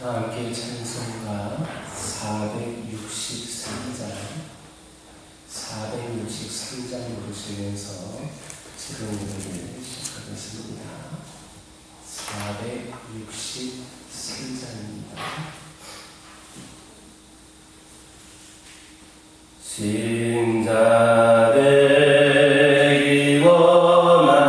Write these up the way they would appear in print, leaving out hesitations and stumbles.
다 함께 찬송가 463장 부르시면서 지금 노래를 시작하겠습니다. 463장입니다. 신자되기 원합니다.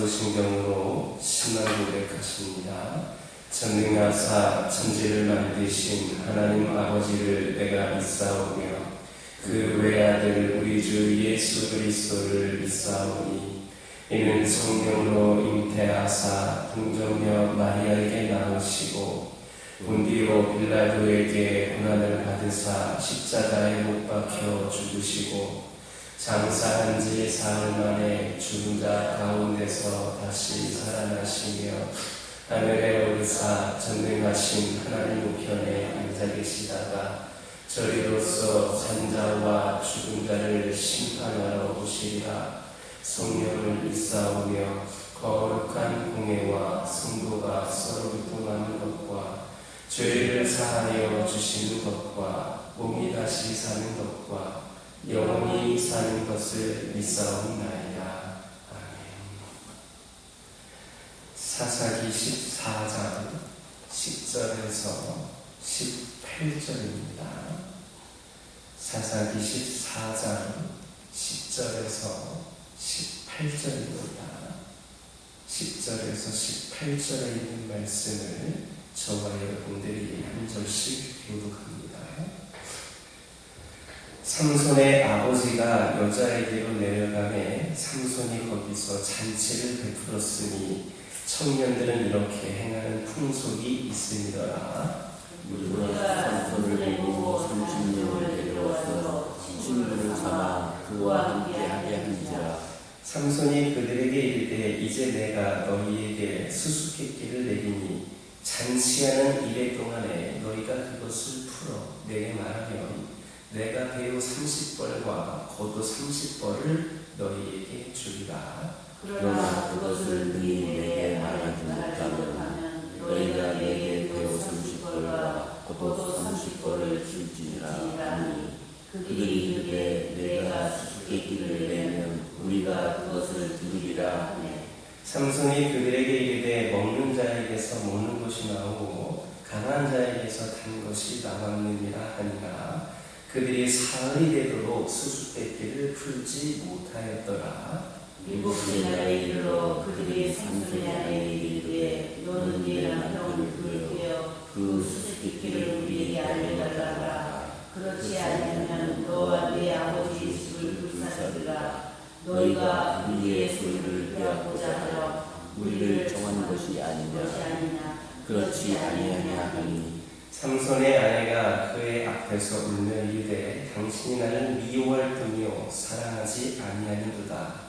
진심으로 신자되기 원합니다. 전능하사 천지를 만드신 하나님 아버지를 내가 믿사오며 그 외아들 우리 주 예수 그리스도를 믿사오니 이는 성령으로 잉태하사 동정녀 마리아에게 나오시고 본디오 빌라도에게 고난을 받으사 십자가에 못 박혀 죽으시고 장사한 지 사흘 만에 죽은 자 가운데서 다시 살아나시며 하늘에 오르사 전능하신 하나님 우편에 앉아 계시다가 저리로서 산자와 죽은 자를 심판하러 오시리라. 성령을 믿사오며 거룩한 공회와 성도가 서로 교통하는 것과 죄를 사하여 주시는 것과 몸이 다시 사는 것과 영원히 사는 것을 믿사옵나이다. 아멘. 사사기 14장 10절에서 18절입니다. 사사기 14장 10절에서 18절입니다. 10절에서 18절에 있는 말씀을 저와 여러분들이 한 절씩 교독합니다. 삼손의 아버지가 여자에게로 내려가매 삼손이 거기서 잔치를 베풀었으니 청년들은 이렇게 행하는 풍속이 있으니더라. 우리가 삼손을 데리고 30명을 데려와서 친구를 삼아 그와 함께하게 한지라. 삼손이 그들에게 이르되 이제 내가 너희에게 수수께끼를 내리니 잔치하는 이래 동안에 너희가 그것을 풀어 내게 말하면 내가 배우 30벌과 겉옷 30벌을 너희에게 주리라. 그러나 그것을 너희 내게 말하지 못하면 너희가 내게 배우 30벌과 겉옷 30벌을 줄지니라 하니 그들이 이르되 내가 수수께끼를 내면 우리가 그것을 들으리라 하네. 삼손이 그들에게 이르되 먹는 자에게서 먹는 것이 나오고 강한 자에게서 단 것이 나왔느니라 하니라. 그들이 사흘이 되도록 수수께끼를 풀지 못하였더라. 일곱째 날에 이르러 그들이 삼손의 아내에게 이르되 너는 네 남편을 부르되어 그 수수께끼를 우리에게 알려달라라. 그렇지 않으면 너와 네 아버지의 집을 불사르리라. 너희가 우리의 소유를 빼앗고자 하여 우리를 정한 것이 아니냐. 그렇지 아니하냐 하니 삼손의 아내가 그의 앞에서 울며 이르되 당신이 나를 미워할 뿐이요 사랑하지 아니하는도다.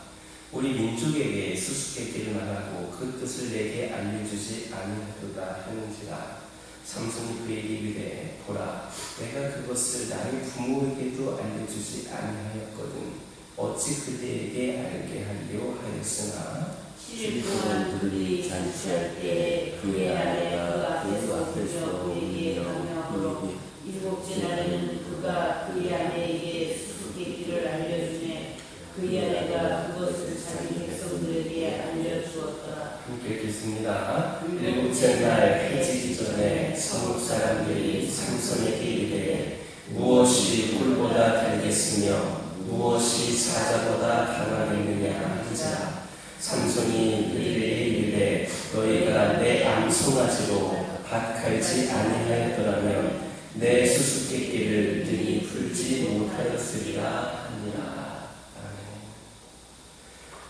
우리 민족에게 수수께끼를 말하고 그 뜻을 내게 알려주지 아니하도다 하는지라. 삼손이 그에게 이르되 보라 내가 그것을 나의 부모에게도 알려주지 아니하였거든 어찌 그대에게 알게 하려 하였으나 7일 동안 그들이 잔치할 때 그의 아내가 그 앞에서 그에게 명령하므로 일곱째 날에는 그가 그의 아내에게 수수께끼를 알려주매 그의 아내가 그것을 자기 백성들에게 알려주었더라. 함께 읽겠습니다. 일곱째 날 해지기 전에 성읍 사람들이 삼손에게 이르되 무엇이 꿀보다 달겠으며 무엇이 사자보다 강하겠느냐 한지라. 삼손이 그들에게 이르되 너희가 내 암송아지로 밭 갈지 아니하였더라면 내 수수께끼를 능히 풀지 못하였으리라 하니라.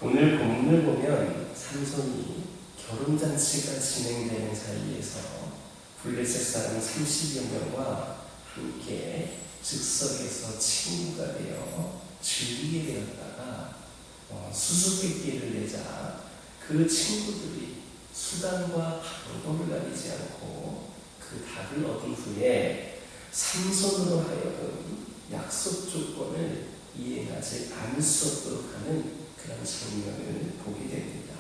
오늘 본문을 보면 삼손이 결혼잔치가 진행되는 사이에서 블레셋 사람 30여 명과 함께 즉석에서 친구가 되어 즐기게 되었다가 수수께끼를 내자 그 친구들이 수단과 방법을 가리지 않고 그 답을 얻은 후에 삼손으로 하여금 약속 조건을 이행하지 않을 수 없도록 하는 그런 장면을 보게 됩니다.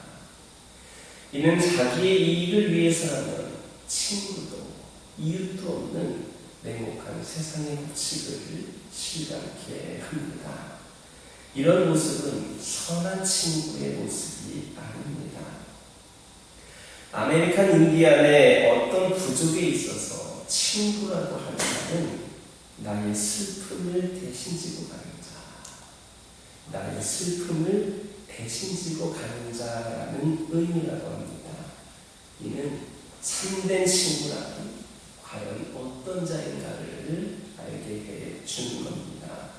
이는 자기의 이익을 위해서라면 친구도 이웃도 없는 냉혹한 세상의 법칙을 실감케 합니다. 이런 모습은 선한 친구의 모습이 아닙니다. 아메리칸 인디안의 어떤 부족에 있어서 친구라고 하는 말은 나의 슬픔을 대신 지고 가는 자, 나의 슬픔을 대신 지고 가는 자라는 의미라고 합니다. 이는 참된 친구라면 과연 어떤 자인가를 알게 해주는 겁니다.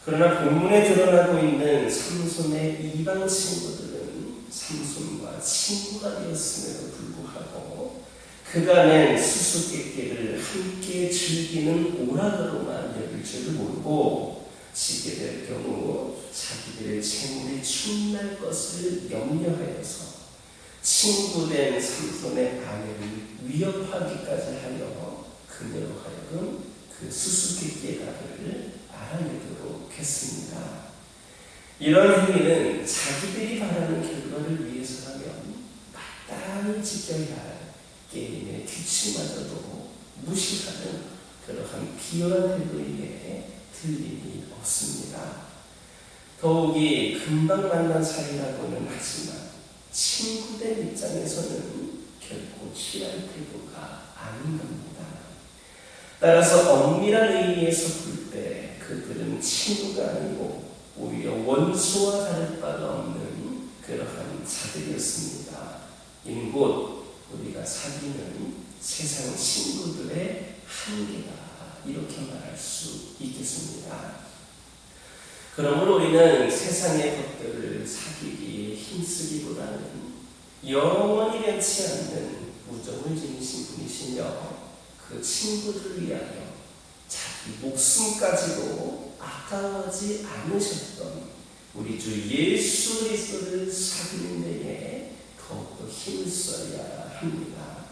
그러나 본문에 드러나고 있는 삼손의 이방 친구들은 삼손과 친구가 되었음에도 불구하고 그간의 수수께끼를 함께 즐기는 오락으로만 여길 줄을 모르고 지게 될 경우 자기들의 재물이 충날 것을 염려하여서 친구된 삼손의 아내를 위협하기까지 하여 그녀로 하여금 그 수수께끼의 답을 알아내도록 했습니다. 이런 행위는 자기들이 바라는 결과를 위해서라면 마땅히 지켜야 할 게임의 규칙마저도 무시하는 그러한 비열한 태도에 틀림이 없습니다. 더욱이 금방 만난 사이라고는 하지만 친구된 입장에서는 결코 취할 태도가 아닌 겁니다. 따라서 엄밀한 의미에서 볼 때 그들은 친구가 아니고 오히려 원수와 다를 바가 없는 그러한 자들이었습니다. 이는 곧 우리가 사귀는 세상 친구들의 한계다, 이렇게 말할 수 있겠습니다. 그러므로 우리는 세상의 것들을 사귀기에 힘쓰기보다는 영원히 변치 않는 우정을 지니신 분이시며 그 친구들을 위하여 자기 목숨까지도 아까워하지 않으셨던 우리 주 예수 그리스도를 사귀는 데에 더욱더 힘을 써야 합니다.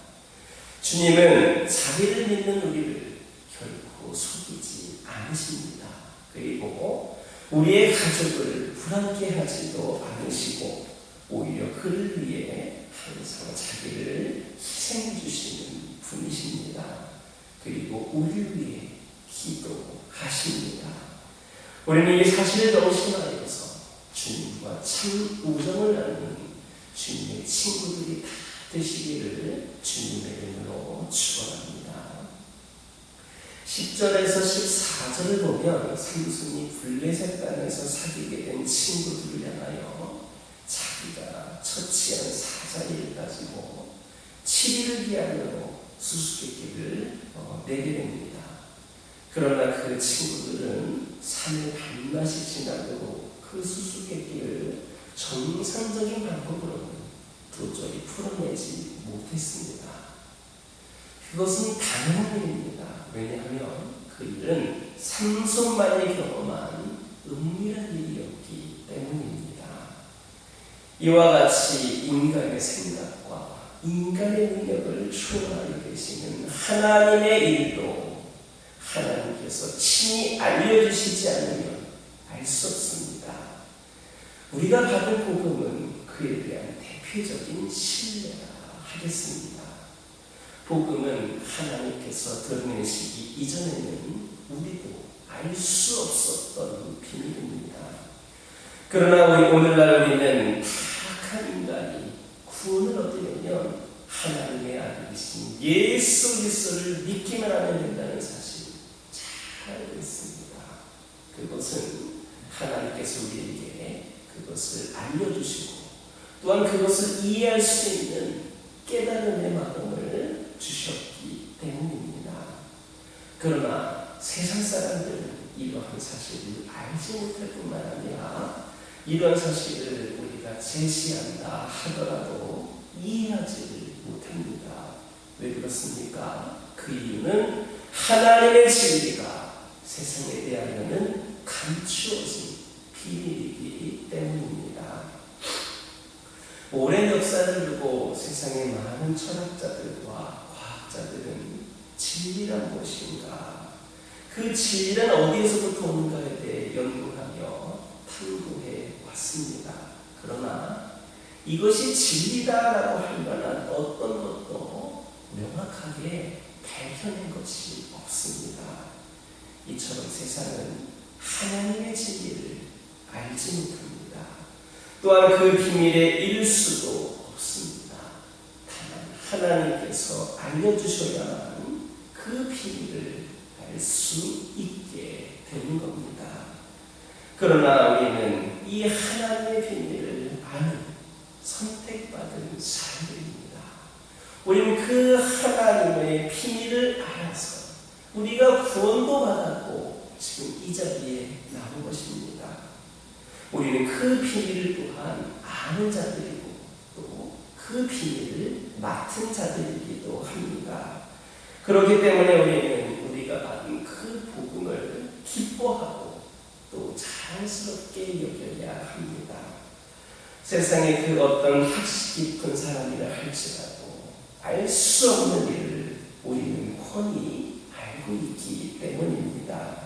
주님은 자기를 믿는 우리를 결코 속이지 않으십니다. 그리고 우리의 가족을 불안케 하지도 않으시고 오히려 그를 위해 항상 자기를 희생해 주시는 분이십니다. 그리고 우리를 위해 기도하십니다. 우리는 이 사실을 너무 심하여서 주님과 참 우정을 나누는 주님의 친구들이 다 되시기를 주님의 이름으로 축원합니다. 10절에서 14절을 보면 삼손이 블레셋 땅에서 사귀게 된 친구들을 향하여 자기가 처치한 사자리를 가지고 7일을 기하여 수수께끼를 내게 됩니다. 그러나 그 친구들은 산을 밤낮이 지나도록 그 수수께끼를 정상적인 방법으로는 도저히 풀어내지 못했습니다. 그것은 당연한 일입니다. 왜냐하면 그 일은 삼손만이 경험한 은밀한 일이었기 때문입니다. 이와 같이 인간의 생각과 인간의 능력을 초월하고 계시는 하나님의 일도 하나님께서 친히 알려주시지 않으면 알 수 없습니다. 우리가 받은 복음은 그에 대한 대표적인 신뢰라 하겠습니다. 복음은 하나님께서 드러내시기 이전에는 우리도 알 수 없었던 비밀입니다. 그러나 오늘날 우리는 타락한 인간이 구원을 얻으려면 하나님의 아들이신 예수 그리스도를 믿기만 하면 된다는 사실 잘 알고 있습니다. 그것은 하나님께서 우리에게 그것을 알려주시고 또한 그것을 이해할 수 있는 깨달음의 마음을 주셨기 때문입니다. 그러나 세상 사람들은 이러한 사실을 알지 못할 뿐만 아니라 이러한 사실을 우리가 제시한다 하더라도 이해하지를 못합니다. 왜 그렇습니까? 그 이유는 하나님의 진리가 세상에 대하여는 감추어진 비밀이기 때문입니다. 오랜 역사를 두고 세상의 많은 철학자들과 과학자들은 진리란 무엇인가, 그 진리는 어디에서부터 오는가에 대해 연구하며 탐구해 왔습니다. 그러나 이것이 진리다라고 할 만한 어떤 것도 명확하게 밝혀낸 것이 없습니다. 이처럼 세상은 하나님의 진리를 알지 못합니다. 또한 그 비밀에 이를 수도 없습니다. 다만 하나님께서 알려주셔야만 그 비밀을 알 수 있게 되는 겁니다. 그러나 우리는 이 하나님의 비밀을 아는 선택받은 사람들입니다. 우리는 그 하나님의 비밀을 알아서 우리가 구원도 받았고 지금 이 자리에 나온 것입니다. 우리는 그 비밀을 또한 아는 자들이고 또 그 비밀을 맡은 자들이기도 합니다. 그렇기 때문에 우리는 우리가 받은 그 복음을 기뻐하고 또 자연스럽게 여겨야 합니다. 세상에 그 어떤 학식 깊은 사람이라 할지라도 알 수 없는 일을 우리는 훤히 알고 있기 때문입니다.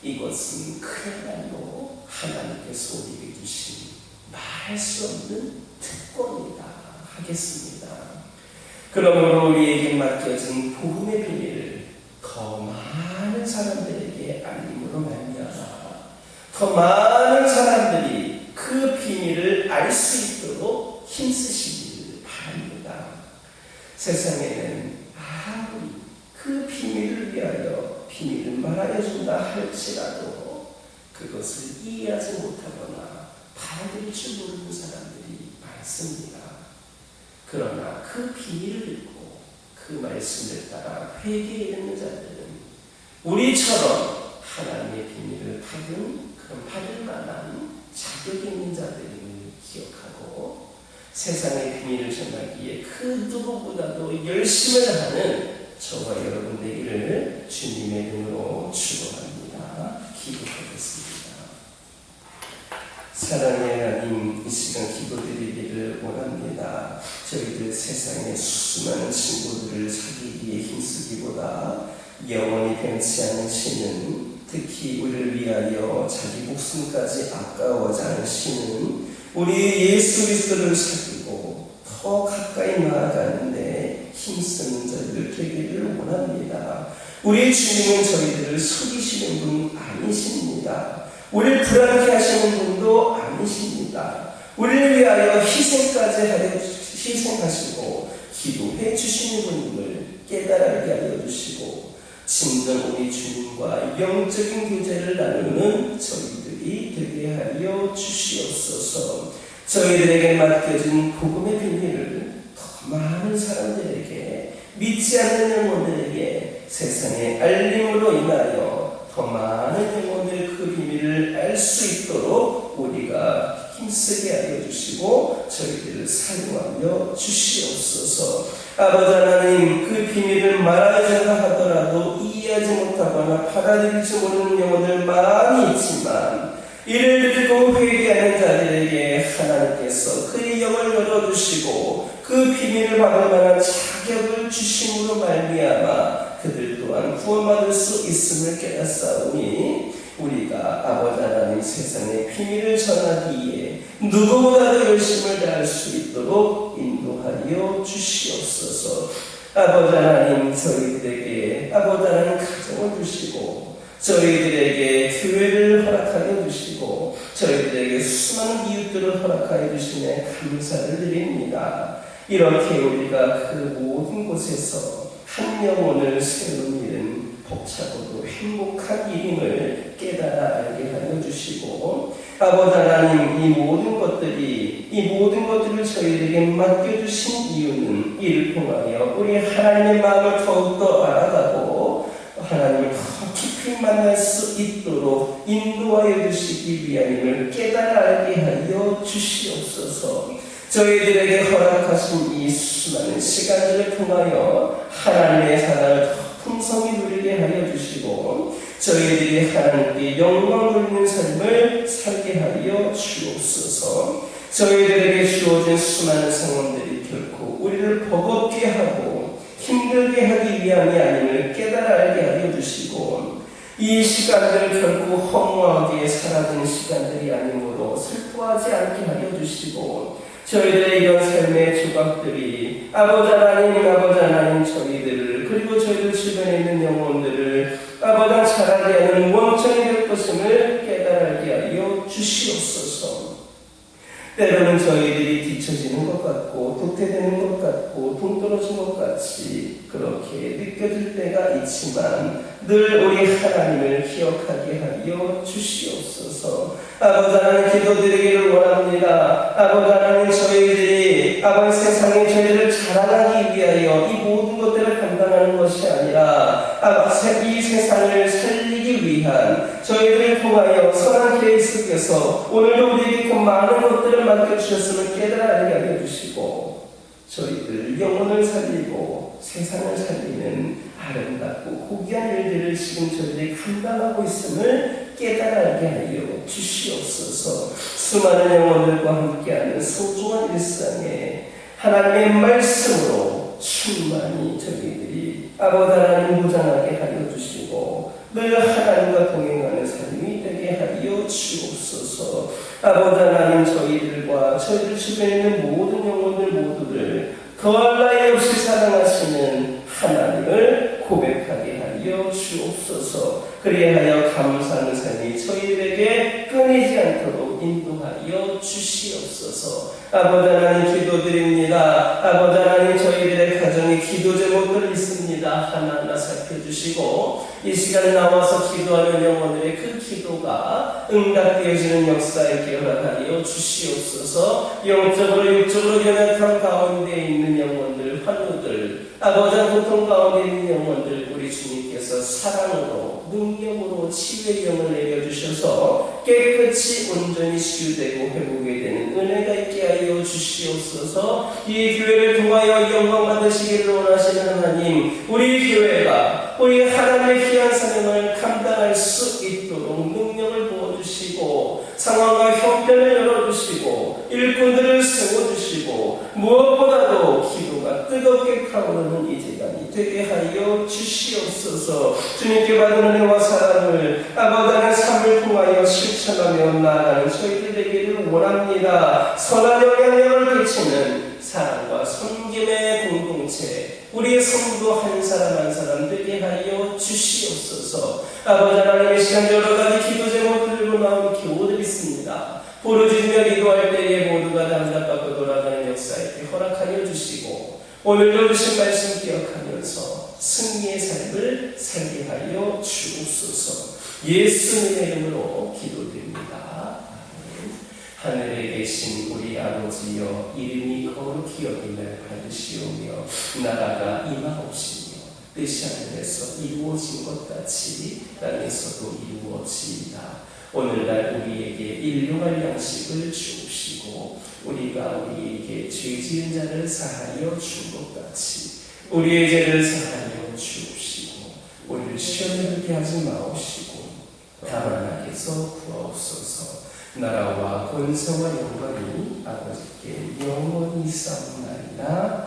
이것은 그야말로 하나님께서 우리에게 주신 말할 수 없는 특권이다 하겠습니다. 그러므로 우리에게 맡겨진 복음의 비밀을 더 많은 사람들에게 알림으로 말미암아 더 많은 사람들이 그 비밀을 알 수 있도록 힘쓰시기를 바랍니다. 세상에는 아무리 그 비밀을 위하여 비밀을 말하여 준다 할지라도 그것을 이해하지 못하거나 받아들일 줄 모르는 사람들이 많습니다. 그러나 그 비밀을 읽고 그 말씀을 따라 회개에 이르는 자들은 우리처럼 하나님의 비밀을 받을 만한 자격이 있는 자들임을 기억하고 세상의 비밀을 전하기에 그 누구보다도 열심을 하는 저와 여러분 되기를 주님의 이름으로 축원합니다. 기도하겠습니다. 사랑의 하나님, 이 시간 기도드리기를 원합니다. 저희들 세상에 수많은 친구들을 사귀기에 힘쓰기보다 영원히 변치 않으시는, 특히 우리를 위하여 자기 목숨까지 아까워하지 않으시는 우리 예수 그리스도를 사귀고 더 가까이 나아가는데 힘쓰는 자들 되기를 원합니다. 우리 주님은 저희들을 속이시는 분 아니십니다. 우리를 불안케 하시는 분도 아니십니다. 우리를 위하여 희생하시고 기도해 주시는 분을 깨달게 하여 주시고 진정 우리 주님과 영적인 교제를 나누는 저희들이 되게 하여 주시옵소서. 저희들에게 맡겨진 복음의 비밀을 더 많은 사람들에게, 믿지 않는 영혼들에게 세상의 알림으로 인하여 더 많은 영혼들 그 비밀을 알 수 있도록 우리가 힘쓰게 하여 주시고 저희들을 사용하여 주시옵소서. 아버지 하나님, 그 비밀을 말하자 하더라도 이해하지 못하거나 받아들이지 모르는 영혼들 많이 있지만 이를 듣고 회개하는 자들에게 하나님께서 그의 영을 열어주시고 그 비밀을 받을 만한 자격을 주심으로 말미암아 그들 또한 구원받을 수 있음을 깨닫사오니 우리가 아버지 하나님 세상의 비밀을 전하기에 누구보다도 열심을 다할 수 있도록 인도하여 주시옵소서. 아버지 하나님, 저희들에게 아버지 하나님 가정을 주시고 저희들에게 교회를 허락하여 주시고 저희들에게 수많은 이웃들을 허락하여 주시네 감사를 드립니다. 이렇게 우리가 그 모든 곳에서 한 영혼을 세우는 일은 벅차고도 행복한 일임을 깨달아 알게 하여 주시고 아버지 하나님, 이 모든 것들을 저희에게 맡겨주신 이유는 이를 통하여 우리 하나님의 마음을 더욱더 알아가고 하나님을 더 깊이 만날 수 있도록 인도하여 주시기 위함임을 깨달아 알게 하여 주시옵소서. 저희들에게 허락하신 이 수많은 시간들을 통하여 하나님의 사랑을 더 풍성히 누리게 하여 주시고 저희들이 하나님께 영광 돌리는 삶을 살게 하여 주옵소서. 저희들에게 주어진 수많은 상황들이 결코 우리를 버겁게 하고 힘들게 하기 위함이 아님을 깨달아 알게 하여 주시고 이 시간들을 결코 허무하게 사라진 시간들이 아니므로 슬퍼하지 않게 하여 주시고 저희들의 이런 삶의 조각들이 아버지 하나님 저희들을 그리고 저희들 주변에 있는 영혼들을 아버지 자라게 하는 원천이 될 것임을 깨달게 하여 주시옵소서. 때로는 저희들이 뒤처지는 것 같고 도태되는 것 같고 동떨어진 것 같이 그렇게 느껴질 때가 있지만 늘 우리 하나님을 기억하게 하여 주시옵소서. 아버지 하나님, 기도드리기를 원합니다. 아버지 하나님, 저희들이 아버지 세상에 저희들을 자라나기 위하여 이 모든 것들을 감당하는 것이 아니라 이 세상을 살리기 위한 저희들을 통하여 선한 계획속에서 오늘도 우리에게 그 많은 것들을 맡겨주셨음을 깨달아 알게 하여 주시고 저희들 영혼을 살리고 세상을 살리는 아름답고 고귀한 일들을 지금 저희들이 감당하고 있음을 깨달아 알게 하여 주시옵소서. 수많은 영혼들과 함께하는 소중한 일상에 하나님의 말씀으로 충만히 저희들이 아버지 하나님 보장하게 하여 주시고 늘 하나님과 동행하는 삶이 되게 하여 주옵소서. 아버지 하나님, 저희들과 저희들 주변에 있는 모든 영혼들 모두를 거할 나위 없이 사랑하시는 하나님을 고백하게 하여 주옵소서. 그리하여 감사하는 삶이 저희들에게 끊이지 않도록 인도하여 주시옵소서. 아버지 하나님 기도드립니다. 아버지 하나님 저희들의 가정에 기도 제목들 있습니다. 하나하나 살펴주시고 이 시간 나와서 기도하는 영혼들의 그 기도가 응답되어지는 역사에 기여하여 주시옵소서. 영적으로 육적으로 연약한 가운데 있는 영혼들, 환우들, 아버지 고통 가운데 있는 영혼들 우리 주님께서 사랑으로 능력으로 치유의 영을 내려주셔서 깨끗이 온전히 치유되고 회복이 되는 은혜가 있게 하여 주시옵소서. 이 교회를 통하여 영광 받으시기를 원하시는 하나님, 우리 교회가 우리 하나님의 귀한 사명을 감당할 수 있도록 능력을 부어주시고 상황과 형편을 열어주시고 일꾼들을 세워주시고 무엇보다도 기도가 뜨겁게 타오르는 이 시간이 되게 하여 주시옵소서. 주님께 받은 은혜와 사랑을 아버지 하나님의 삶을 통하여 실천하며 나아가는 저희들 되기를 원합니다. 선한 영향력을 끼치는 사랑과 섬김의 공동체, 우리의 성도 한 사람 한 사람 되게 하여 주시옵소서. 아버지 하나님의 시간 여러 가지 기도 제목을 들고 나온 기도들 있습니다. 부르짖으며 기도할 때에 모두가 단답받고 돌아가는 역사에 허락하여 주시고 오늘도 주신 말씀 기억하면서 승리의 삶을 살게 하여 주옵소서. 예수님의 이름으로 기도드립니다. 하늘에 계신 우리 아버지여, 이름이 거룩히 여김을 받으시오며 나라가 임하옵시며 뜻이 하늘에서 이루어진 것 같이 땅에서도 이루어지이다. 오늘날 우리에게 일용할 양식을 주옵시고 우리가 우리에게 죄 지은 자를 사하여 준 것 같이 우리의 죄를 사하여 주옵시고 우리를 시험에 들게 하지 마옵시고 다만 악에서 구하옵소서. 나라와 권세와 영광이 아버지께 영원히 쌓나이다.